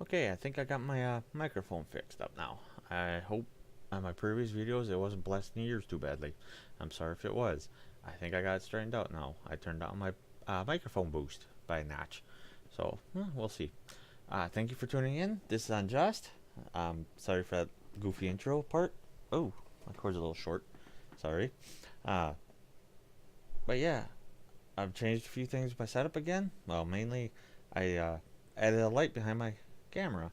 Okay, I think I got my microphone fixed up now. I hope on my previous videos it wasn't blasting your ears too badly. I'm sorry if it was. I think I got it straightened out now. I turned down my microphone boost by a notch. So, we'll see. Thank you for tuning in. This is Unjust. Sorry for that goofy intro part. Oh, my cord's a little short. Sorry. Uh, but yeah, I've changed a few things with my setup again. Well, mainly I added a light behind my camera.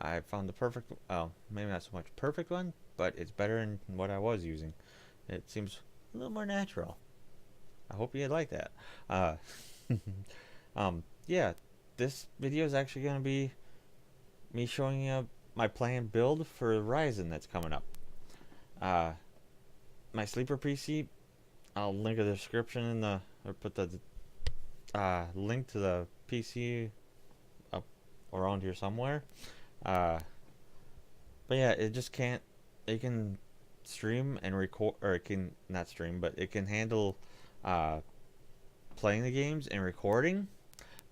I found the perfect, well, maybe not so much perfect one, but it's better than what I was using. It seems a little more natural. I hope you like that. Uh, yeah, this video is actually going to be me showing you my planned build for Ryzen that's coming up. Uh, my sleeper PC, I'll link a description in the, or put the link to the PC up around here somewhere. Uh, but yeah, it just can't. It can stream and record, or it can not stream, but it can handle uh, playing the games and recording.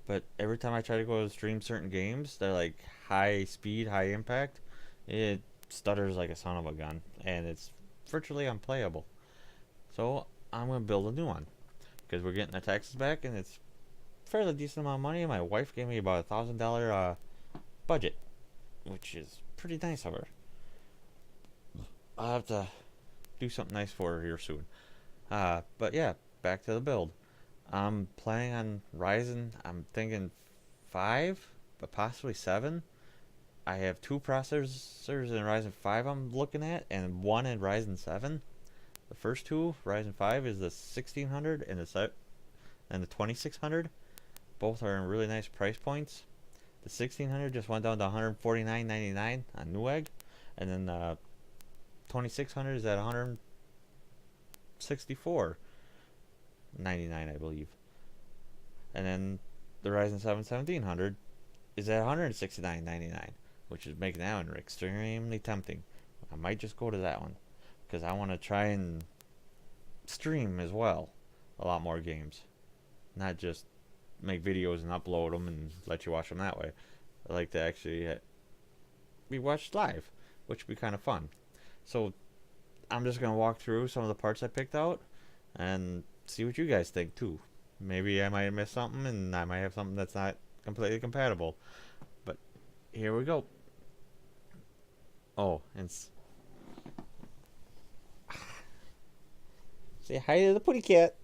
But every time I try to go to stream certain games, they're like high speed, high impact. It stutters like a son of a gun, and it's virtually unplayable. So I'm gonna build a new one because we're getting the taxes back, and it's fairly decent amount of money. My wife gave me about $1,000 budget, which is pretty nice of her. I'll have to do something nice for her here soon. But yeah, back to the build. I'm planning on Ryzen. I'm thinking 5, but possibly 7. I have two processors in Ryzen 5 I'm looking at, and one in Ryzen 7. The first two, Ryzen 5, is the 1600 and the 2600. Both are in really nice price points. The 1600 just went down to 149.99 on Newegg, and then 2600 is at 164.99, I believe. And then the Ryzen 7 1700 is at 169.99, which is making that one extremely tempting. I might just go to that one because I want to try and stream as well a lot more games, not just make videos and upload them and let you watch them that way. I like to actually be watched live, which would be kind of fun. So I'm just gonna walk through some of the parts I picked out and see what you guys think too. Maybe I might have missed something, and I might have something that's not completely compatible. But here we go. Oh, and say hi to the putty cat.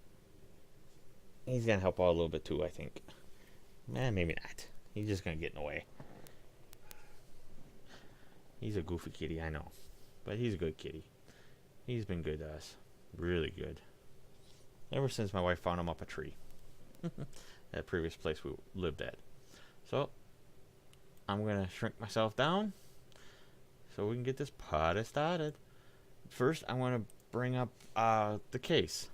He's gonna help out a little bit too, I think. Maybe not. He's just gonna get in the way. He's a goofy kitty, I know, but he's a good kitty. He's been good to us, really good. Ever since my wife found him up a tree. That previous place we lived at. So I'm gonna shrink myself down so we can get this party started. First, I'm gonna bring up the case.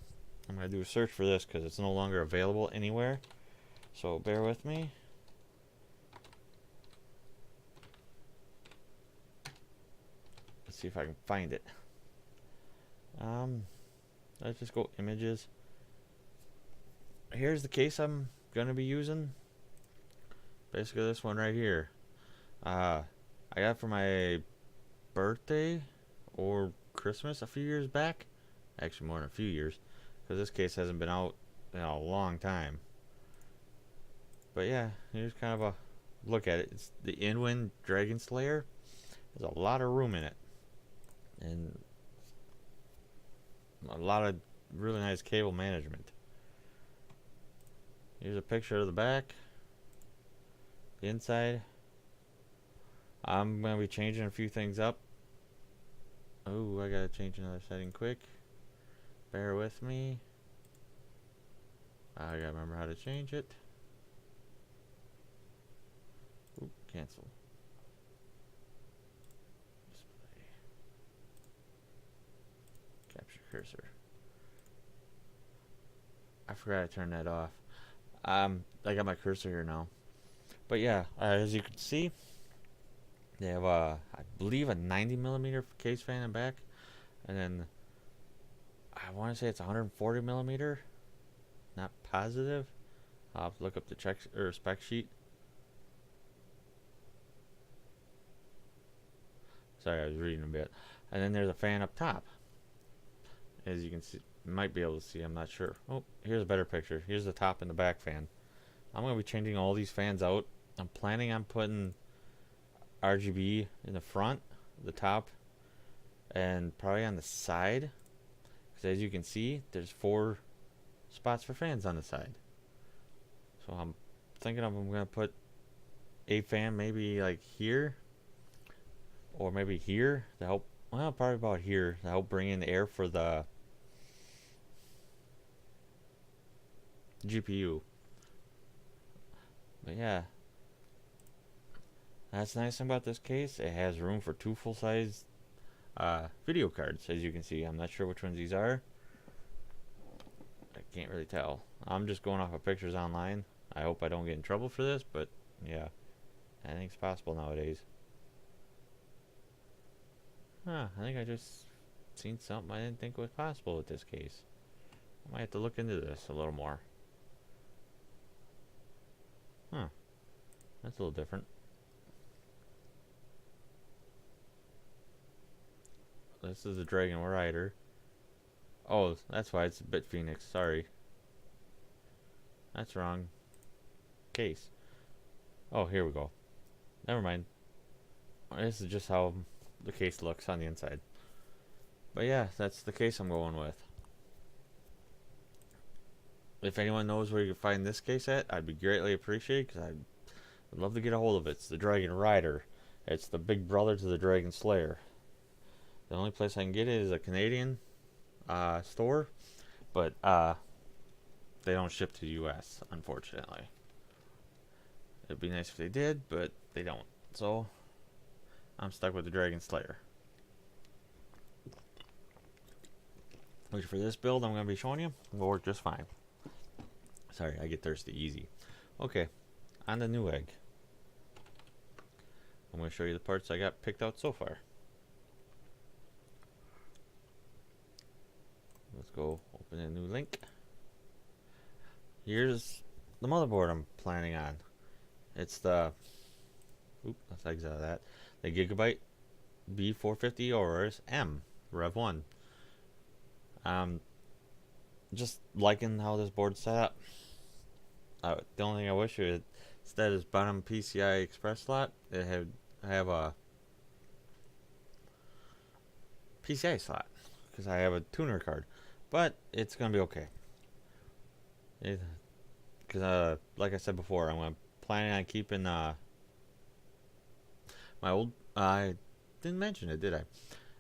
I'm gonna do a search for this because it's no longer available anywhere. So bear with me. Let's see if I can find it. Let's just go images. Here's the case I'm gonna be using. Basically this one right here. I got for my birthday or Christmas a few years back. Actually more than a few years, because this case hasn't been out in a long time. But yeah, here's kind of a look at it. It's the Inwind Dragon Slayer. There's a lot of room in it, and a lot of really nice cable management. Here's a picture of the back, the inside. I'm going to be changing a few things up. Oh, I gotta change another setting quick. Bear with me. I gotta remember how to change it. Oop, cancel. Display. Capture cursor. I forgot to turn that off. I got my cursor here now. But yeah, as you can see, they have I believe a 90mm case fan in the back, and then I want to say it's 140mm. Not positive. I'll have to look up the check or spec sheet. Sorry, I was reading a bit. And then there's a fan up top. As you can see, you might be able to see, I'm not sure. Oh, here's a better picture. Here's the top and the back fan. I'm going to be changing all these fans out. I'm planning on putting RGB in the front, the top, and probably on the side. Because as you can see, there's 4 spots for fans on the side. So I'm thinking I'm going to put a fan maybe like here, or maybe here to help, well, probably about here to help bring in air for the GPU. But yeah, that's the nice thing about this case. It has room for 2 full-size video cards, as you can see. I'm not sure which ones these are. I can't really tell. I'm just going off of pictures online. I hope I don't get in trouble for this, but yeah, anything's possible nowadays. Huh, I think I just seen something I didn't think was possible with this case. I might have to look into this a little more. Huh, that's a little different. This is the Dragon Rider. Oh, that's why it's a bit Phoenix. Sorry. That's wrong case. Oh, here we go. Never mind. This is just how the case looks on the inside. But yeah, that's the case I'm going with. If anyone knows where you can find this case at, I'd be greatly appreciated, because I'd love to get a hold of it. It's the Dragon Rider. It's the big brother to the Dragon Slayer. The only place I can get it is a Canadian store, but they don't ship to the US, unfortunately. It'd be nice if they did, but they don't. So I'm stuck with the Dragon Slayer, which for this build I'm going to be showing you will work just fine. Sorry, I get thirsty easy. Okay, on the new egg. I'm going to show you the parts I got picked out so far. Let's go open a new link. Here's the motherboard I'm planning on. It's the, let's exit out of that. The Gigabyte B450 Aorus M Rev 1. Just liking how this board's set up. The only thing I wish it instead is bottom PCI Express slot, it have a PCI slot, because I have a tuner card. But it's gonna be okay. Because like I said before, I'm planning on keeping my old. I didn't mention it, did I?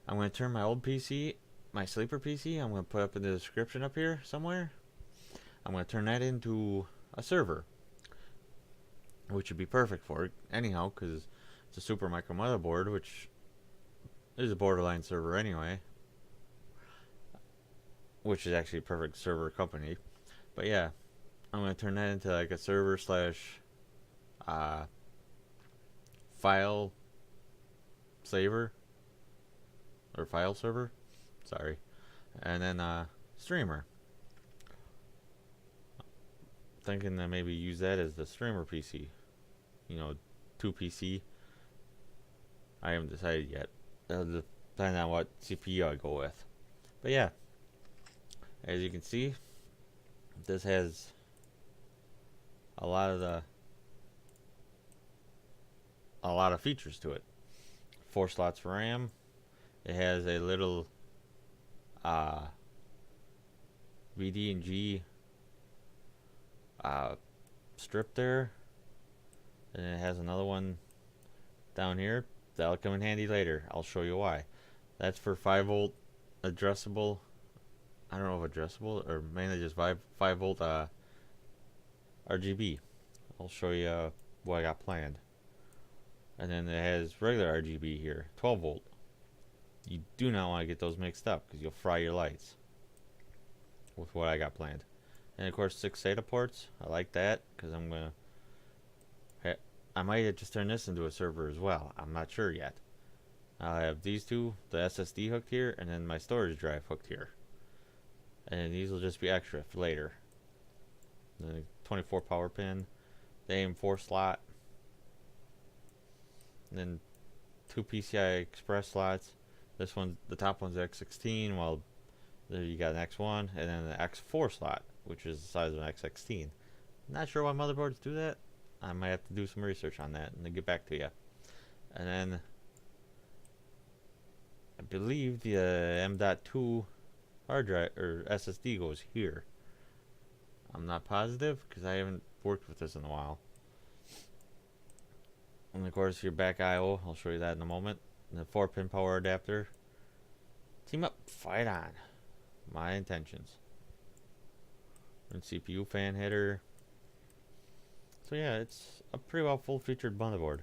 I'm gonna turn my old PC, my sleeper PC. I'm gonna put up in the description up here somewhere. I'm gonna turn that into a server, which would be perfect for it anyhow, because it's a super micro motherboard, which is a borderline server anyway, which is actually a perfect server company. But yeah, I'm gonna turn that into like a server slash file saver or file server, sorry, and then streamer. Thinking that maybe use that as the streamer PC, you know, 2 PC. I haven't decided yet. It'll depend on what CPU I go with. But yeah, as you can see, this has a lot of features to it. 4 slots for RAM. It has a little VD and G strip there, and it has another one down here that'll come in handy later. I'll show you why. That's for 5-volt addressable. I don't know if addressable or mainly just 5-volt RGB. I'll show you what I got planned. And then it has regular RGB here, 12-volt. You do not want to get those mixed up, because you'll fry your lights with what I got planned. And of course 6 SATA ports. I like that, because I might just turn this into a server as well. I'm not sure yet. I'll have these two, the SSD hooked here, and then my storage drive hooked here. And these will just be extra for later. The 24 power pin, the AM4 slot, and then two PCI Express slots. This one, the top one's X16, while there you got an X1, and then an X4 slot, which is the size of an X16. Not sure why motherboards do that. I might have to do some research on that and then get back to you. And then I believe the M.2 hard drive or SSD goes here. I'm not positive because I haven't worked with this in a while. And of course your back I/O, I'll show you that in a moment. And the 4-pin power adapter. Team up, fight on. My intentions. And CPU fan header. So yeah, it's a pretty well full-featured motherboard.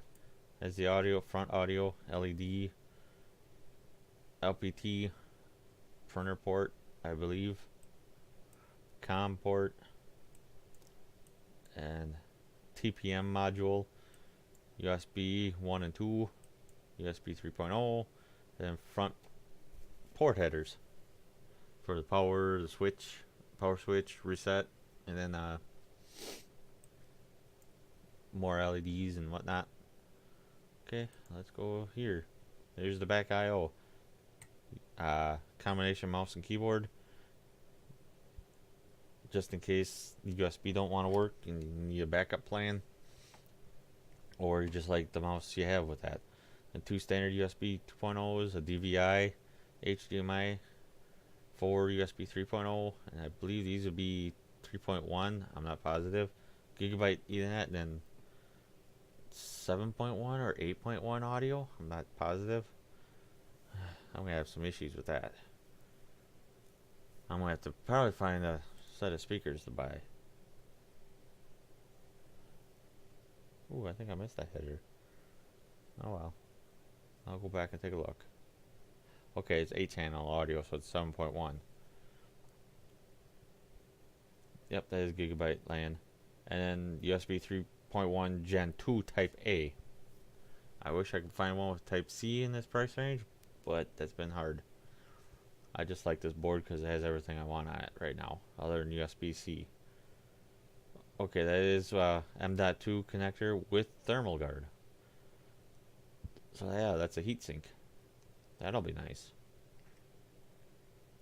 Has the audio, front audio, LED, LPT, printer port, I believe, COM port, and TPM module, USB 1 and 2, USB 3.0, and front port headers for the power, the switch, power switch, reset, and then more LEDs and whatnot. Okay, let's go here. There's the back I/O. Combination mouse and keyboard. Just in case the USB don't want to work and you need a backup plan. Or you just like the mouse you have with that. And two standard USB 2.0s, a DVI, HDMI, 4 USB 3.0, and I believe these would be 3.1. I'm not positive. Gigabyte Ethernet, and then 7.1 or 8.1 audio. I'm not positive. I'm gonna have some issues with that. I'm gonna have to probably find a set of speakers to buy. Ooh, I think I missed that header. Oh well. I'll go back and take a look. Okay, it's 8-channel audio, so it's 7.1. Yep, that is Gigabyte LAN. And then USB 3.1 Gen 2 Type A. I wish I could find one with Type C in this price range, but that's been hard. I just like this board because it has everything I want on it right now, other than USB-C. Okay, that is M.2 connector with thermal guard. So yeah, that's a heatsink. That'll be nice.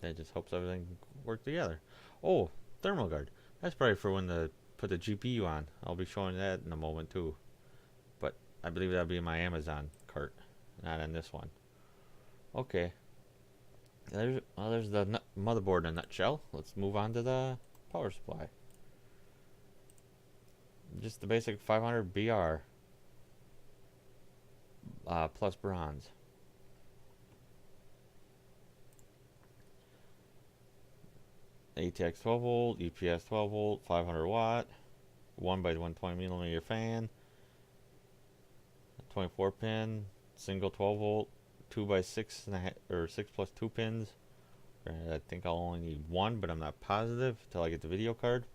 That just helps everything work together. Oh, thermal guard. That's probably for when to put the GPU on. I'll be showing that in a moment too. But I believe that'll be in my Amazon cart, not in this one. Okay. There's the motherboard in a nutshell. Let's move on to the power supply. Just the basic 500 BR plus bronze. ATX 12 volt, EPS 12 volt, 500 watt, 1 by 120 millimeter fan, 24 pin, single 12 volt, 2 by 6 and a half, or 6 plus 2 pins. I think I'll only need one, but I'm not positive until I get the video card.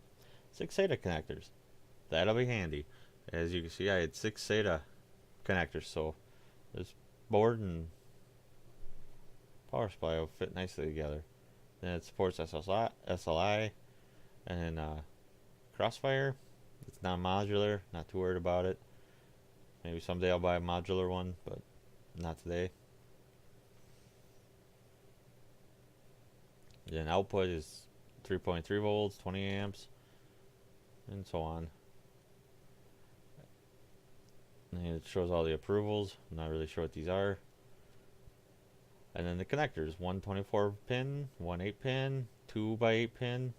6 SATA connectors. That'll be handy. As you can see, I had 6 SATA connectors, so this board and power supply will fit nicely together. Then it supports SLI, and then Crossfire. It's not modular, not too worried about it. Maybe someday I'll buy a modular one, but not today. Then output is 3.3 volts, 20 amps, and so on. And it shows all the approvals. I'm not really sure what these are. And then the connectors, one 24 pin, one 8 pin, 2 by 8 pin,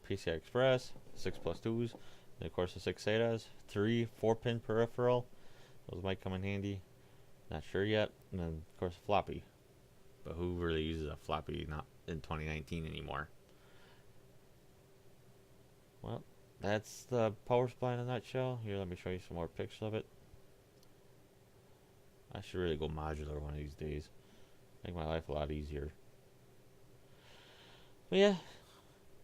PCI Express, 6 plus 2s, and of course the 6 SATAs, 3 4-pin peripheral. Those might come in handy. Not sure yet. And then of course floppy. But who really uses a floppy not in 2019 anymore? Well, that's the power supply in a nutshell. Here, let me show you some more pictures of it. I should really go modular one of these days. Make my life a lot easier. But yeah,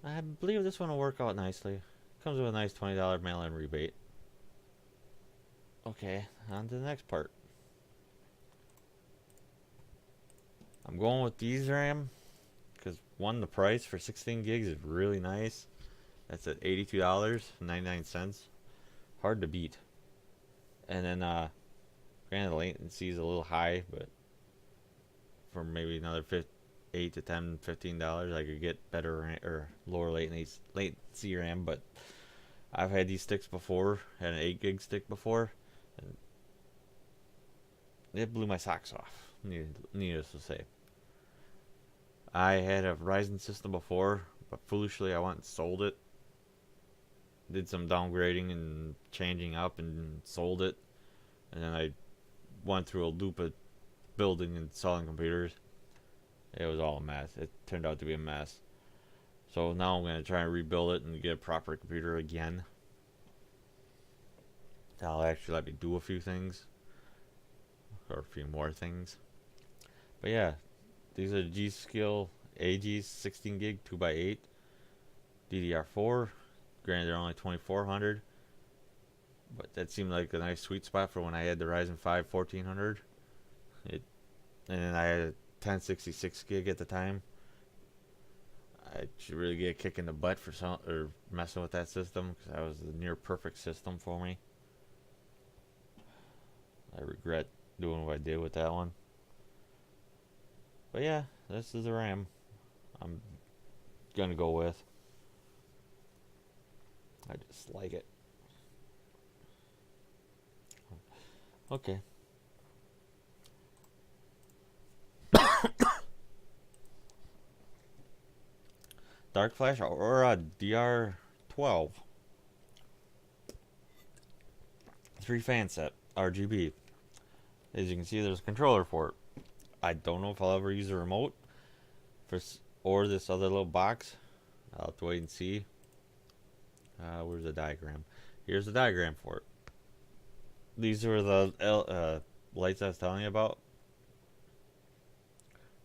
I believe this one will work out nicely. Comes with a nice $20 mail-in rebate. Okay, on to the next part. I'm going with these RAM because one, the price for 16 gigs is really nice. That's at $82.99. Hard to beat. And then Granted, the latency is a little high, but for maybe another 8 to 10, $15, I could get better or lower latency RAM. But I've had these sticks before, had an 8 gig stick before, and it blew my socks off. Needless to say, I had a Ryzen system before, but foolishly I went and sold it. Did some downgrading and changing up and sold it, and then I went through a loop of building and selling computers. It was all a mess. It turned out to be a mess. So now I'm going to try and rebuild it and get a proper computer again. That'll actually let me do a few things, or a few more things. But yeah, these are G-Skill AGs 16 gig 2x8 DDR4. Granted, they're only 2400, but that seemed like a nice sweet spot for when I had the Ryzen 5 1400. And then I had a 1066 gig at the time. I should really get a kick in the butt for messing with that system, because that was a near perfect system for me. I regret doing what I did with that one. But yeah, this is the RAM I'm gonna go with. I just like it. Okay. Dark Flash Aurora DR12. 3-fan set, RGB. As you can see, there's a controller for it. I don't know if I'll ever use a remote or this other little box. I'll have to wait and see. Where's the diagram? Here's the diagram for it. These are the lights I was telling you about.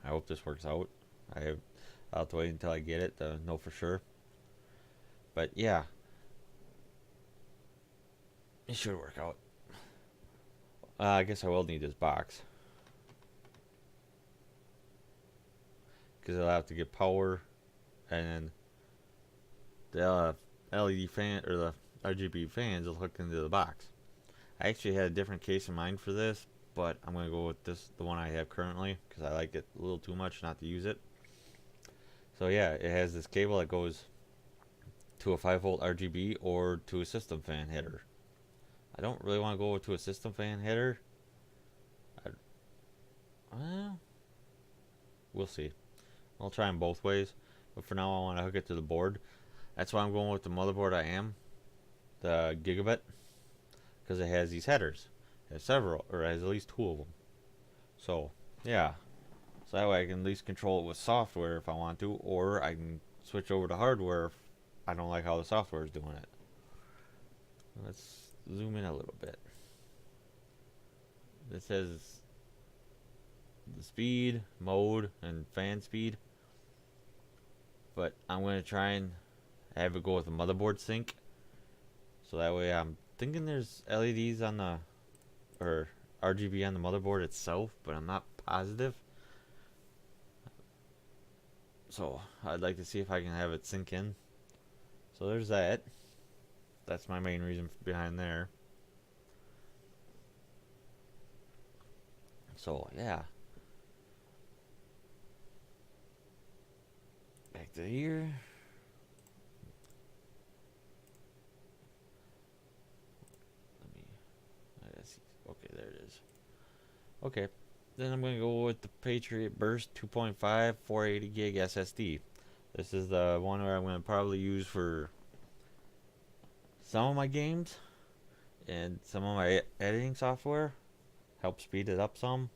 I hope this works out. I'll have to wait until I get it to know for sure. But yeah, it should work out. I guess I will need this box, because I'll have to get power, and then the LED fan or the RGB fans will hook into the box. I actually had a different case in mind for this, but I'm gonna go with the one I have currently, because I like it a little too much not to use it. So yeah, it has this cable that goes to a 5-volt RGB or to a system fan header. I don't really want to go to a system fan header. Well, we'll see. I'll try them both ways, but for now I want to hook it to the board. That's why I'm going with the motherboard I am, the Gigabit, because it has these headers. It has several, or it has at least 2 of them. So yeah, so that way I can at least control it with software if I want to, or I can switch over to hardware if I don't like how the software is doing it. Let's zoom in a little bit. This says the speed, mode, and fan speed. But I'm going to try and have it go with the motherboard sync. So that way I'm thinking there's LEDs on the, or RGB on the motherboard itself, but I'm not positive. So I'd like to see if I can have it sync in. So there's that. That's my main reason behind there. So yeah. Back to here. Okay, there it is. Okay, then I'm going to go with the Patriot Burst 2.5 480 gig SSD. This is the one where I'm going to probably use for some of my games and some of my editing software. Help speed it up some.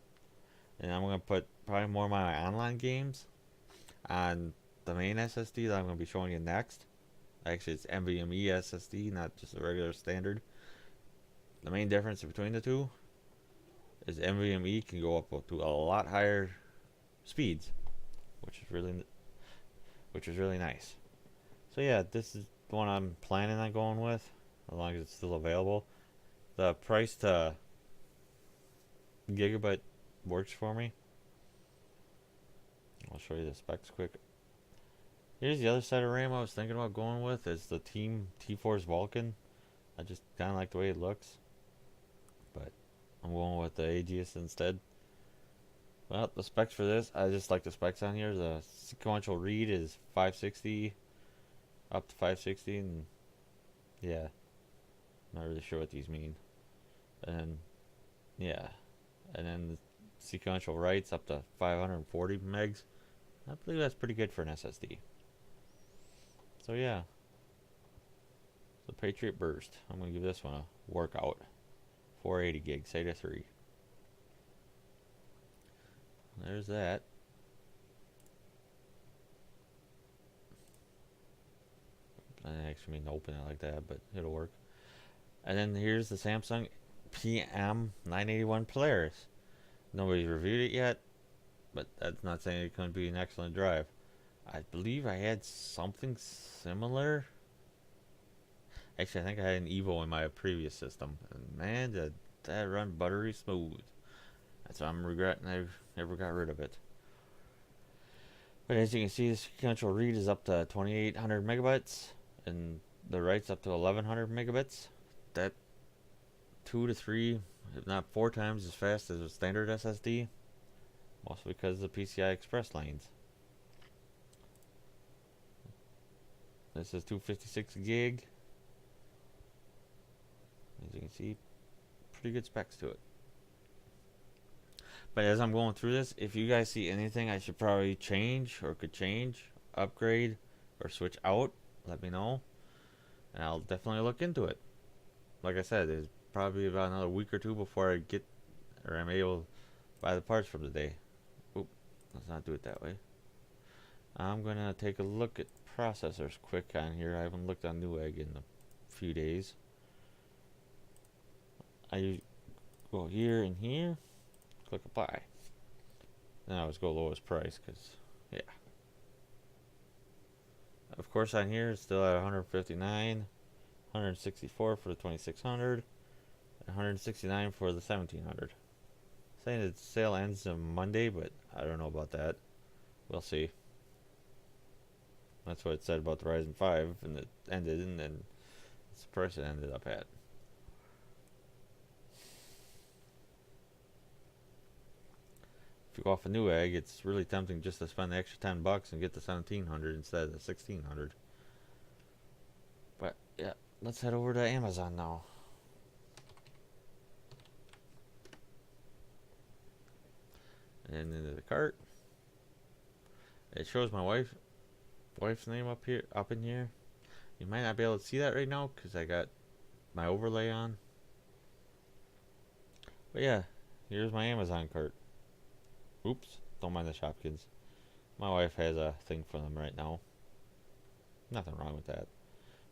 And I'm going to put probably more of my online games on the main SSD that I'm going to be showing you next. Actually, it's NVMe SSD, not just a regular standard. The main difference between the two is NVMe can go up to a lot higher speeds, which is really nice. So yeah, this is the one I'm planning on going with, as long as it's still available. The price to gigabyte works for me. I'll show you the specs quick. Here's the other side of RAM I was thinking about going with. Is the Team T-Force Vulcan. I just kind of like the way it looks, but I'm I'm going with the AGS instead. Well, the specs for this, I just like the specs on here. The sequential read is 560, up to 560, and yeah, not really sure what these mean. And yeah, and then the sequential writes up to 540 megs. I believe that's pretty good for an SSD. So yeah, the Patriot Burst. I'm gonna give this one a workout. 480 gig, SATA 3. There's that. I didn't actually mean to open it like that, but it'll work. And then here's the Samsung PM981 Polaris. Nobody's reviewed it yet, but that's not saying it couldn't be an excellent drive. I believe I had something similar. Actually, I think I had an Evo in my previous system, and man, did that run buttery smooth. That's why I'm regretting I never got rid of it. But as you can see, the sequential read is up to 2800 megabytes, and the write's up to 1100 megabits. That 2 to 3, if not 4 times as fast as a standard SSD, mostly because of the PCI Express lanes. This is 256 gig. As you can see, pretty good specs to it. But as I'm going through this, if you guys see anything I should probably change or could change, upgrade, or switch out, let me know. And I'll definitely look into it. Like I said, there's probably about another week or two before I get, or I'm able to buy the parts from today. Oop, let's not do it that way. I'm going to take a look at processors quick on here. I haven't looked on Newegg in a few days. I go here and here, click apply. Then I always go lowest price because, yeah. Of course, on here it's still at 159, 164 for the 2600, and 169 for the 1700. Saying the sale ends on Monday, but I don't know about that. We'll see. That's what it said about the Ryzen 5, and it ended, and then it's the price it ended up at. If you go off a Newegg, it's really tempting just to spend the extra $10 and get the 1700 instead of the 1600. But yeah, let's head over to Amazon now. And into the cart. It shows my wife's name up in here. You might not be able to see that right now because I got my overlay on. But yeah, here's my Amazon cart. Oops, don't mind the Shopkins. My wife has a thing for them right now. Nothing wrong with that.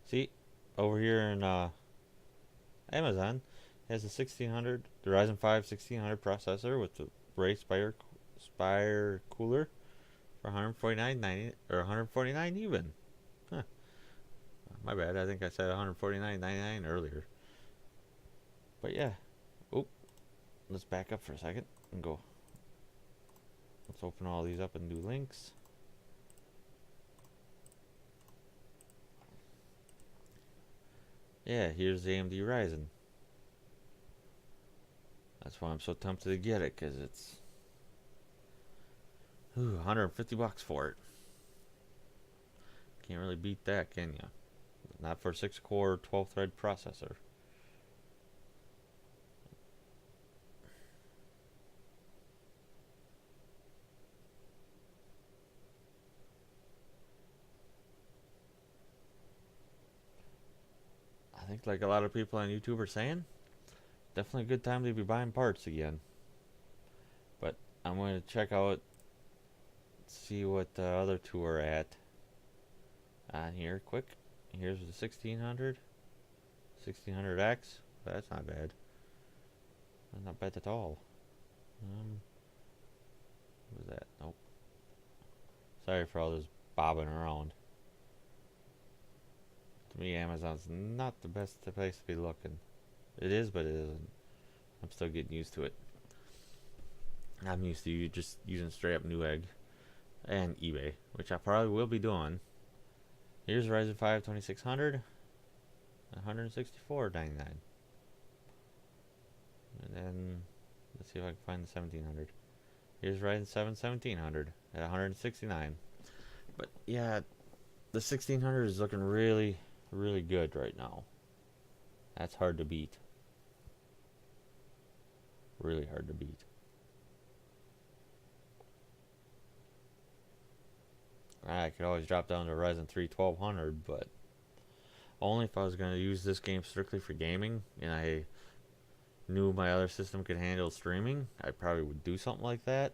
See, over here in Amazon, it has a 1600, the Ryzen 5 1600 processor with the Ray Spire cooler for $149.90 or $149 even. Huh. My bad. I think I said $149.99 earlier. But yeah. Oop. Let's back up for a second and go. Let's open all these up and do links. Yeah, here's the AMD Ryzen. That's why I'm so tempted to get it, because it's $150 for it. Can't really beat that, can you? Not for a 6-core 12-thread processor. I think, like a lot of people on YouTube are saying, definitely a good time to be buying parts again. But I'm going to check out, see what the other two are at on here quick. Here's the 1600, 1600X. That's not bad. Not bad at all. What was that? Nope. Sorry for all this bobbing around. To me, Amazon's not the best place to be looking. It is, but it isn't. I'm still getting used to it. I'm used to just using straight up Newegg and eBay, which I probably will be doing. Here's Ryzen 5 2600, $164.99. And then Let's see if I can find the 1700. Here's Ryzen 7 1700 at 169. But yeah, the 1600 is looking really, really good right now. That's hard to beat. Really hard to beat. I could always drop down to Ryzen 3 1200, but only if I was going to use this game strictly for gaming and I knew my other system could handle streaming, I probably would do something like that.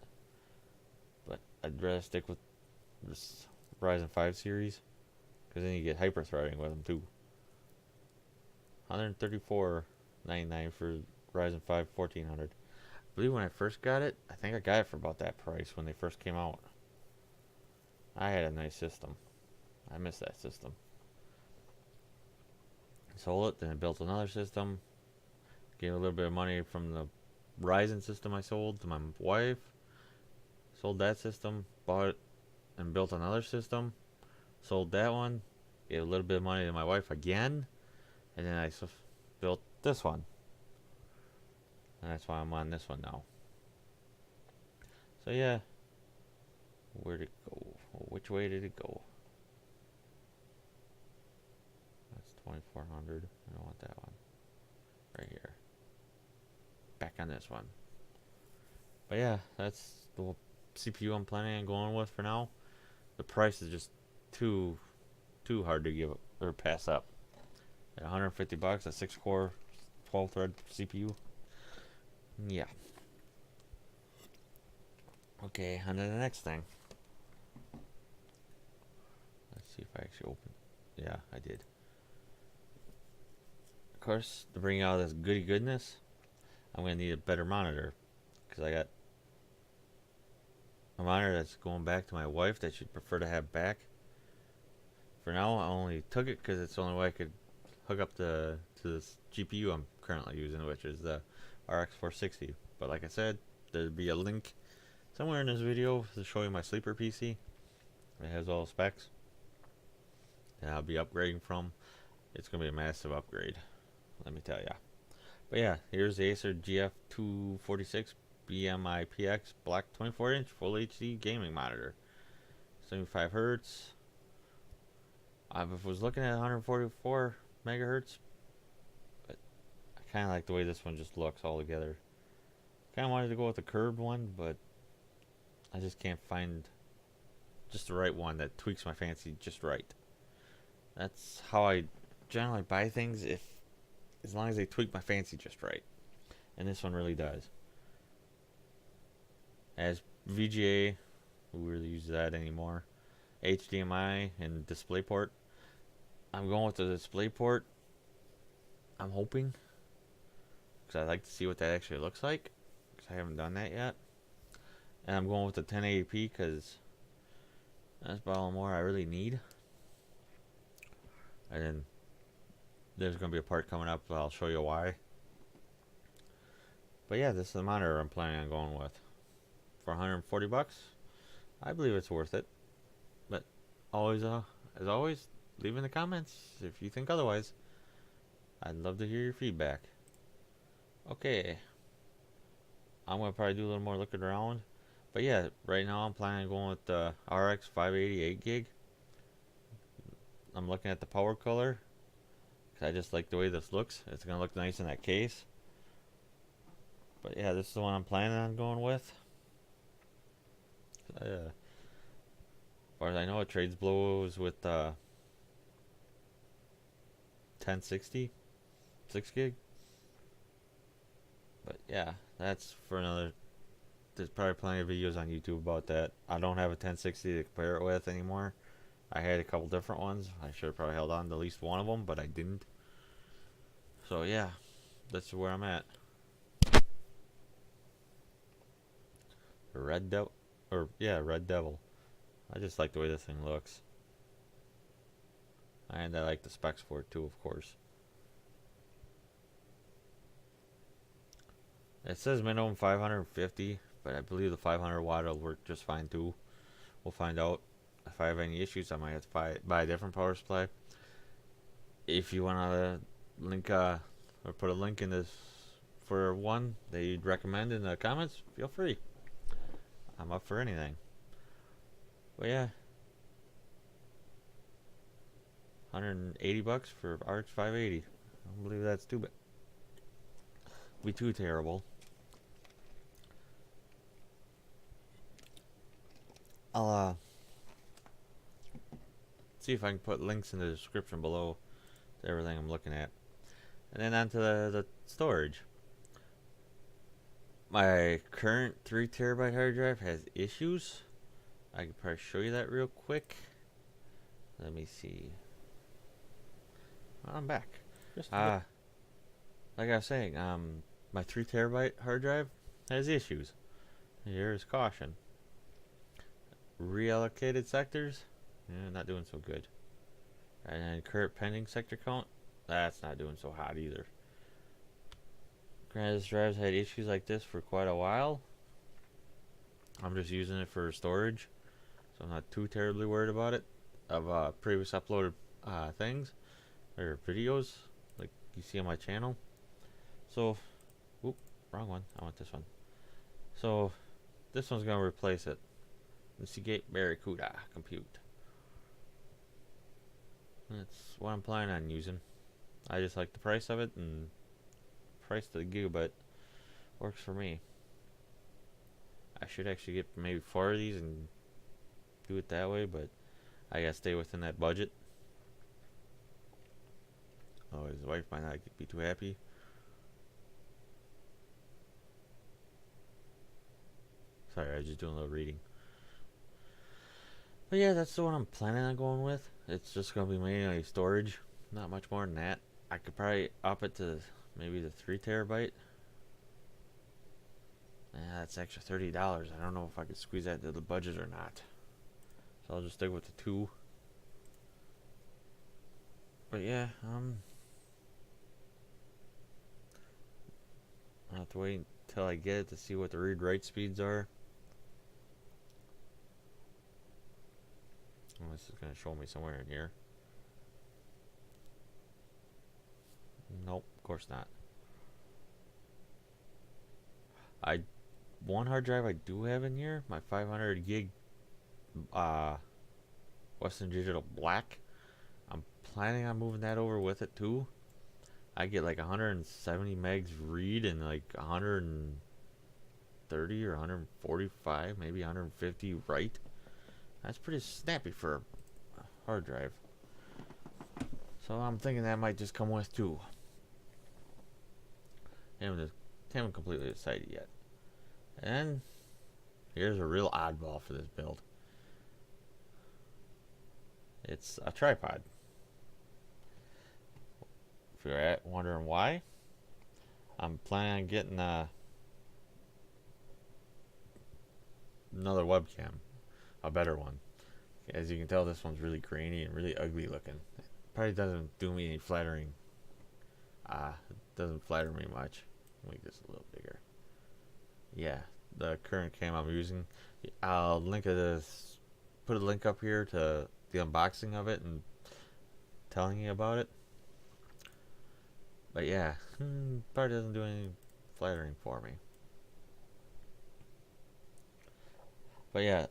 But I'd rather stick with this Ryzen 5 series, because then you get hyper threading with them too. 134.99 for Ryzen 5 1400. I believe when I first got it, I think I got it for about that price when they first came out. I had a nice system. I miss that system. Sold it, then I built another system. Gave a little bit of money from the Ryzen system I sold to my wife. Sold that system, bought it, and built another system. Sold that one. Gave a little bit of money to my wife again. And then I built this one. And that's why I'm on this one now. So yeah. Where'd it go? Which way did it go? That's 2400. I don't want that one. Right here. Back on this one. But yeah, that's the CPU I'm planning on going with for now. The price is just too hard to give up or pass up. At 150 bucks, a 6-core, 12-thread CPU. Yeah. Okay, on to the next thing. Let's see if I actually open. Yeah, I did. Of course, to bring out this goody goodness, I'm going to need a better monitor, because I got a monitor that's going back to my wife that she'd prefer to have back. For now, I only took it because it's the only way I could hook up to this GPU I'm currently using, which is the RX 460. But like I said, there'd be a link somewhere in this video to show you my sleeper PC. It has all the specs that I'll be upgrading from. It's going to be a massive upgrade, let me tell ya. But yeah, here's the Acer GF246 BMI-PX black 24-inch Full HD gaming monitor. 75 hertz. I was looking at 144 megahertz, but I kind of like the way this one just looks all together. Kind of wanted to go with the curved one, but I just can't find just the right one that tweaks my fancy just right. That's how I generally buy things, as long as they tweak my fancy just right. And this one really does. As VGA, who really uses that anymore, HDMI and DisplayPort. I'm going with the DisplayPort. I'm hoping, because I'd like to see what that actually looks like, because I haven't done that yet. And I'm going with the 1080p because that's about all more I really need. And then there's going to be a part coming up, I'll show you why. But yeah, this is the monitor I'm planning on going with. For 140 bucks, I believe it's worth it. But always, as always, leave in the comments if you think otherwise. I'd love to hear your feedback. Okay, I'm going to probably do a little more looking around. But yeah, right now I'm planning on going with the RX 588 gig. I'm looking at the power color, because I just like the way this looks. It's going to look nice in that case. But yeah, this is the one I'm planning on going with. As far as I know, it trades blows with 1060 6 gig. But yeah, that's for another. There's probably plenty of videos on YouTube about that. I don't have a 1060 to compare it with anymore. I had a couple different ones. I should have probably held on to at least one of them, but I didn't. So yeah, that's where I'm at. Red Devil, Red Devil. I just like the way this thing looks. And I like the specs for it too, of course. It says minimum 550, but I believe the 500 watt will work just fine too. We'll find out. If I have any issues, I might have to buy a different power supply. If you want to link or put a link in this for one that you'd recommend in the comments, feel free. I'm up for anything. But yeah, 180 bucks for RX 580. I don't believe that's too bad. Be too terrible. I'll see if I can put links in the description below to everything I'm looking at. And then onto the storage. My current 3 terabyte hard drive has issues. I could probably show you that real quick. Let me see. I'm back. Like I was saying, my 3 terabyte hard drive has issues. Here's caution. Reallocated sectors, not doing so good. And then current pending sector count, that's not doing so hot either. Granted, this drive's had issues like this for quite a while. I'm just using it for storage, so I'm not too terribly worried about it. Of previous uploaded things or videos like you see on my channel. So, whoop, wrong one. I want this one. So, this one's gonna replace it. Seagate Barracuda Compute. That's what I'm planning on using. I just like the price of it, and price to the gigabyte works for me. I should actually get maybe 4 of these and do it that way, but I gotta stay within that budget. Oh, his wife might not be too happy. Sorry, I was just doing a little reading. But yeah, that's the one I'm planning on going with. It's just going to be mainly storage. Not much more than that. I could probably up it to maybe the 3 terabyte. Yeah, that's extra $30. I don't know if I could squeeze that into the budget or not. So I'll just stick with the 2. But yeah, I'll have to wait until I get it to see what the read-write speeds are. Oh, this is going to show me somewhere in here. Nope, of course not. One hard drive I do have in here, my 500 gig Western Digital Black. I'm planning on moving that over with it too. I get like 170 megs read and like 130 or 145, maybe 150 write. That's pretty snappy for a hard drive. So I'm thinking that might just come with 2. Haven't completely decided yet. And here's a real oddball for this build. It's a tripod. If you're wondering why, I'm planning on getting another webcam. A better one. As you can tell, this one's really grainy and really ugly looking. It probably doesn't do me any flattering. It doesn't flatter me much. Make this a little bigger. Yeah, the current cam I'm using. I'll link this. Put a link up here to the unboxing of it and telling you about it. But yeah, probably doesn't do any flattering for me. But yeah.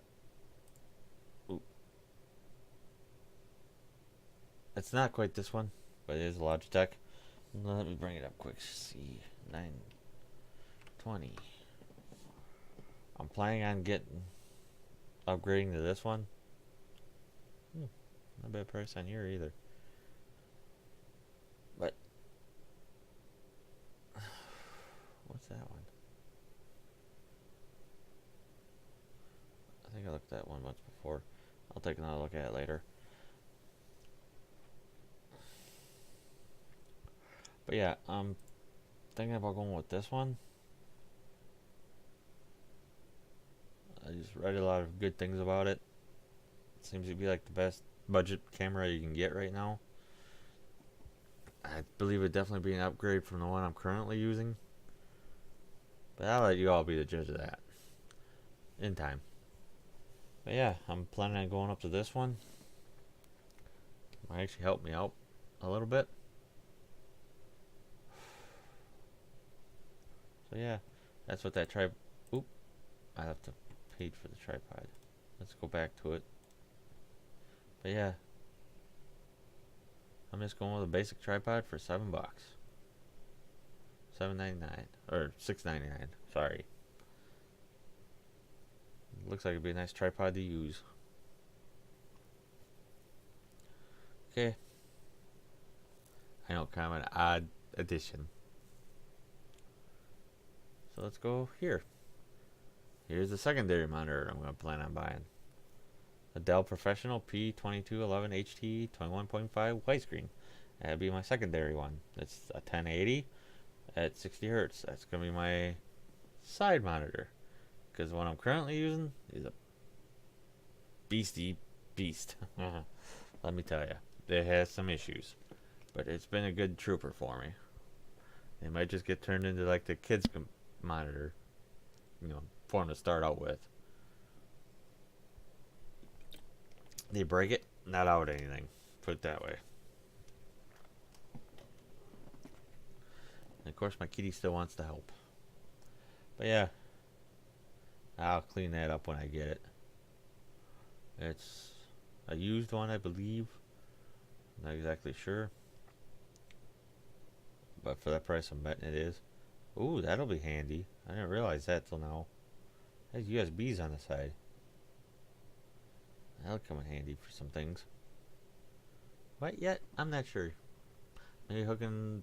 It's not quite this one, but it is a Logitech. Let me bring it up quick. C920. I'm planning on upgrading to this one. Not a bad price on here either. But what's that one? I think I looked at that one once before. I'll take another look at it later. But yeah, I'm thinking about going with this one. I just read a lot of good things about it. It seems to be like the best budget camera you can get right now. I believe it'd definitely be an upgrade from the one I'm currently using. But I'll let you all be the judge of that in time. But yeah, I'm planning on going up to this one. Might actually help me out a little bit. So yeah, that's what that tripod. Oop, I have to pay for the tripod. Let's go back to it. But yeah, I'm just going with a basic tripod for $7. $7.99 or $6.99. Sorry. Looks like it'd be a nice tripod to use. Okay. I know, kind of an odd addition. So let's go here. Here's the secondary monitor I'm going to plan on buying. A Dell Professional P2211 HT 21.5 widescreen. That'd be my secondary one. It's a 1080 at 60 hertz. That's going to be my side monitor. Because the one I'm currently using is a beastie beast. Let me tell you. It has some issues. But it's been a good trooper for me. It might just get turned into like the kids' monitor. You know, for them to start out with. They break it, not out anything. Put it that way. And of course, my kitty still wants to help. But yeah, I'll clean that up when I get it. It's a used one, I believe. Not exactly sure. But for that price, I'm betting it is. Ooh, that'll be handy. I didn't realize that till now. There's USBs on the side. That'll come in handy for some things. What yet? I'm not sure. Maybe hooking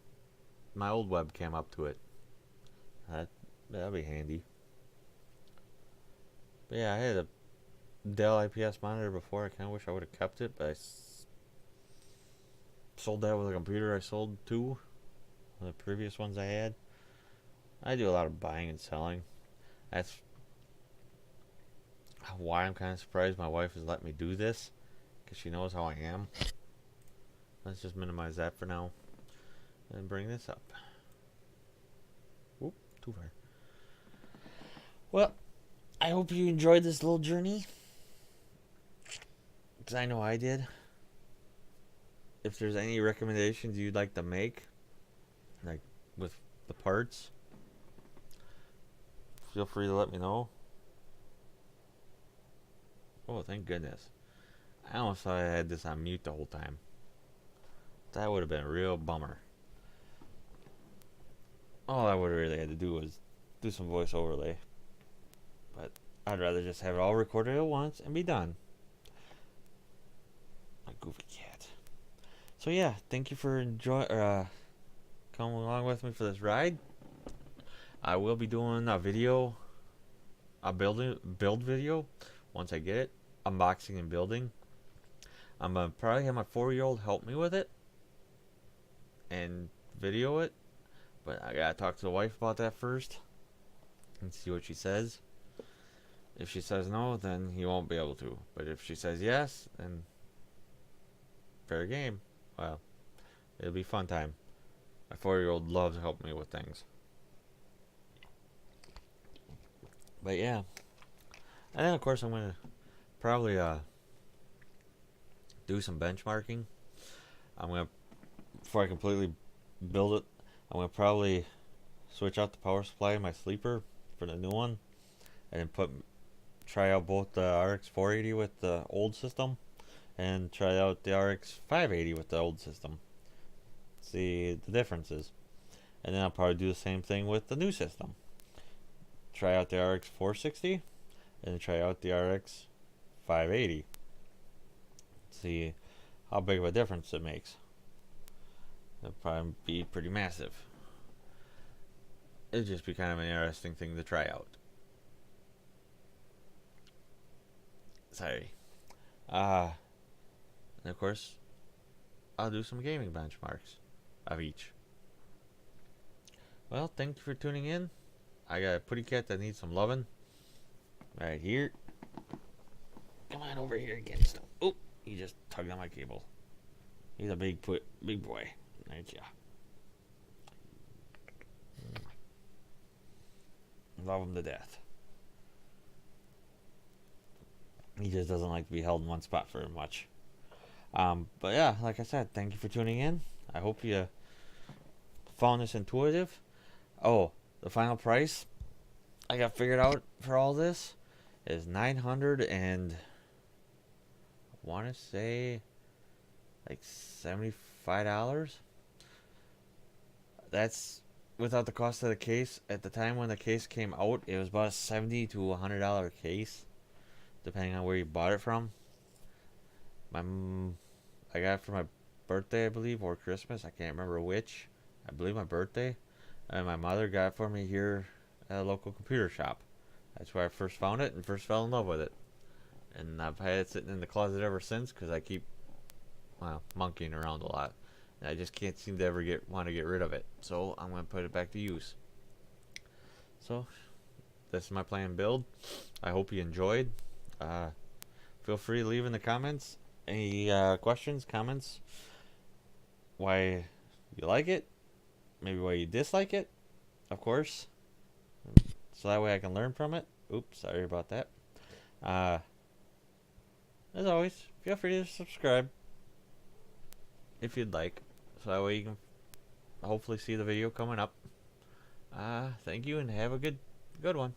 my old webcam up to it. That'll be handy. But yeah, I had a Dell IPS monitor before. I kind of wish I would have kept it, but I sold that with a computer I sold too. The previous ones I had. I do a lot of buying and selling. That's why I'm kind of surprised my wife has let me do this, because she knows how I am. Let's just minimize that for now and bring this up. Whoop, too far. Well, I hope you enjoyed this little journey, because I know I did. If there's any recommendations you'd like to make, like with the parts, feel free to let me know. Oh, thank goodness. I almost thought I had this on mute the whole time. That would have been a real bummer. All I would have really had to do was do some voice overlay. But I'd rather just have it all recorded at once and be done. My goofy cat. So yeah, thank you for coming along with me for this ride. I will be doing a video, a build video, once I get it, unboxing and building. I'm gonna probably have my 4-year-old help me with it and video it, but I gotta talk to the wife about that first and see what she says. If she says no, then he won't be able to. But if she says yes, then fair game. Well, it'll be fun time. My 4-year-old loves helping me with things. But yeah. And then of course I'm gonna probably do some benchmarking. Before I completely build it, I'm gonna probably switch out the power supply in my sleeper for the new one, and then try out both the RX 480 with the old system, and try out the RX 580 with the old system. See the differences, and then I'll probably do the same thing with the new system. Try out the RX 460, and then try out the RX 580. See how big of a difference it makes. It'll probably be pretty massive. It'd just be kind of an interesting thing to try out. Sorry. And of course, I'll do some gaming benchmarks of each. Well, thank you for tuning in. I got a putty cat that needs some loving. Right here. Come on over here again. Oh, he just tugged on my cable. He's a big boy. Right, yeah. Love him to death. He just doesn't like to be held in one spot very much. But yeah, like I said, thank you for tuning in. I hope you found this intuitive. Oh, The final price I got figured out for all this is 900 and I want to say like $75. That's without the cost of the case. At the time when the case came out, it was about a $70 to $100 case, depending on where you bought it from. I got it for my birthday, I believe, or Christmas. I can't remember which. I believe my birthday. And my mother got it for me here at a local computer shop. That's where I first found it and first fell in love with it. And I've had it sitting in the closet ever since because I keep, well, monkeying around a lot. And I just can't seem to ever want to get rid of it. So I'm going to put it back to use. So this is my planned build. I hope you enjoyed. Feel free to leave in the comments any questions, comments, why you like it, maybe why you dislike it, of course, so that way I can learn from it. Oops, sorry about that. As always, feel free to subscribe if you'd like, so that way you can hopefully see the video coming up. Thank you and have a good one.